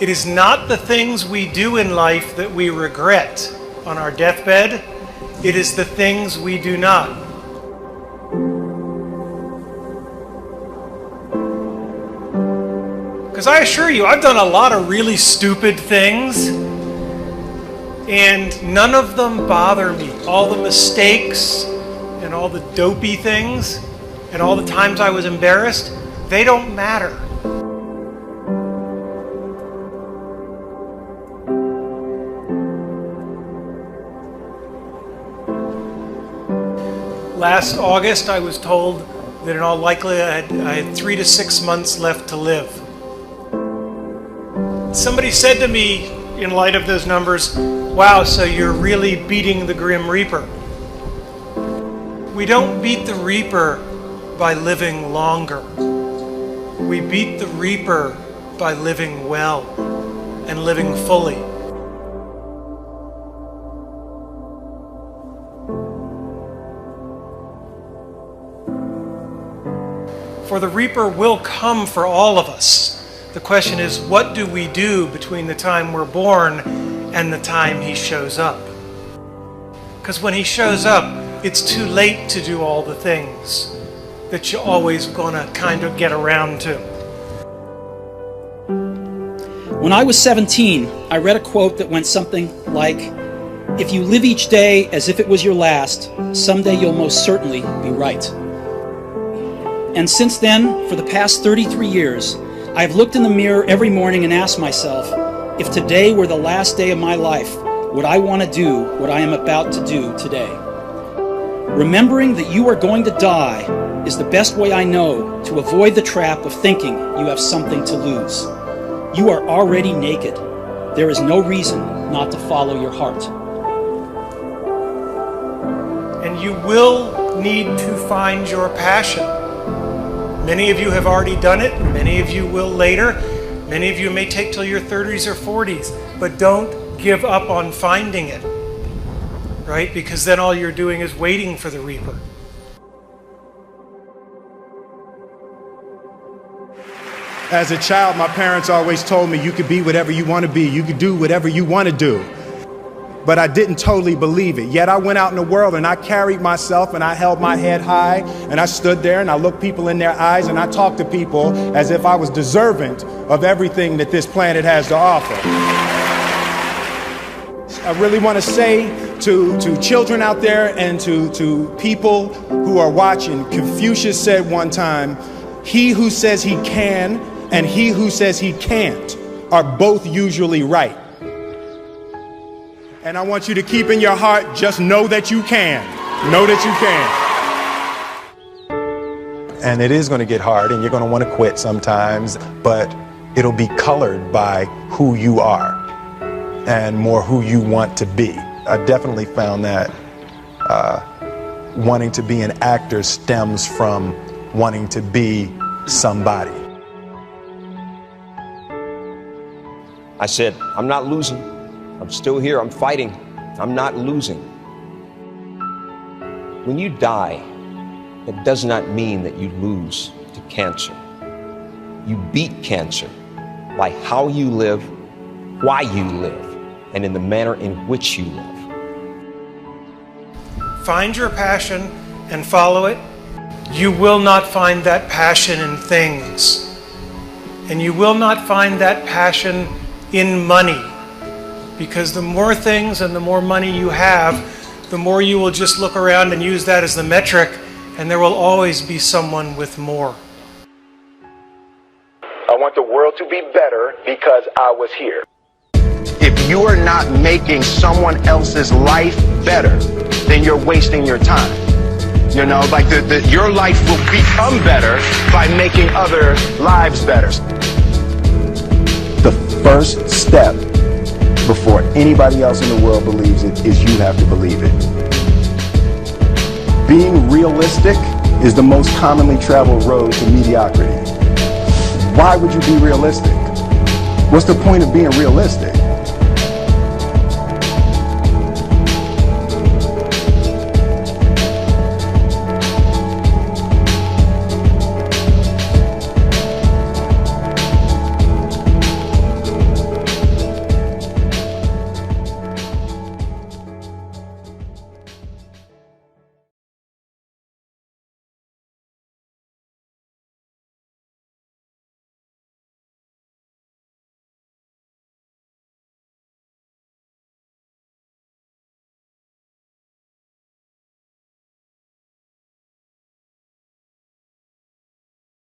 It is not the things we do in life that we regret on our deathbed. It is the things we do not. Because I assure you, I've done a lot of really stupid things, and none of them bother me. All the mistakes and all the dopey things and all the times I was embarrassed, they don't matter. Last August, I was told that in all likelihood I had 3 to 6 months left to live. Somebody said to me, in light of those numbers, "Wow, so you're really beating the Grim Reaper." We don't beat the Reaper by living longer. We beat the Reaper by living well and living fully. For the Reaper will come for all of us. The question is, what do we do between the time we're born and the time he shows up? Because when he shows up, it's too late to do all the things that you're always gonna kind of get around to. When I was 17, I read a quote that went something like, "If you live each day as if it was your last, someday you'll most certainly be right." And since then, for the past 33 years, I've looked in the mirror every morning and asked myself, if today were the last day of my life, would I want to do what I am about to do today? Remembering that you are going to die is the best way I know to avoid the trap of thinking you have something to lose. You are already naked. There is no reason not to follow your heart. And you will need to find your passion. Many of you have already done it. Many of you will later. Many of you may take till your 30s or 40s. But don't give up on finding it, right? Because then all you're doing is waiting for the Reaper. As a child, my parents always told me you could be whatever you want to be. You could do whatever you want to do. But I didn't totally believe it. Yet I went out in the world and I carried myself and I held my head high and I stood there and I looked people in their eyes and I talked to people as if I was deserving of everything that this planet has to offer. I really want to say to children out there and to people who are watching, Confucius said one time, "He who says he can and he who says he can't are both usually right." And I want you to keep in your heart, just know that you can. Know that you can. And it is going to get hard and you're going to want to quit sometimes, but it'll be colored by who you are and more who you want to be. I definitely found that wanting to be an actor stems from wanting to be somebody. I said, I'm not losing. I'm still here, I'm fighting, I'm not losing. When you die, that does not mean that you lose to cancer. You beat cancer by how you live, why you live, and in the manner in which you live. Find your passion and follow it. You will not find that passion in things. And you will not find that passion in money. Because the more things and the more money you have, the more you will just look around and use that as the metric, and there will always be someone with more. I want the world to be better because I was here. If you are not making someone else's life better, then you're wasting your time. You know, like your life will become better by making other lives better. The first step before anybody else in the world believes it is you have to believe it. Being realistic is the most commonly traveled road to mediocrity. Why would you be realistic? What's the point of being realistic?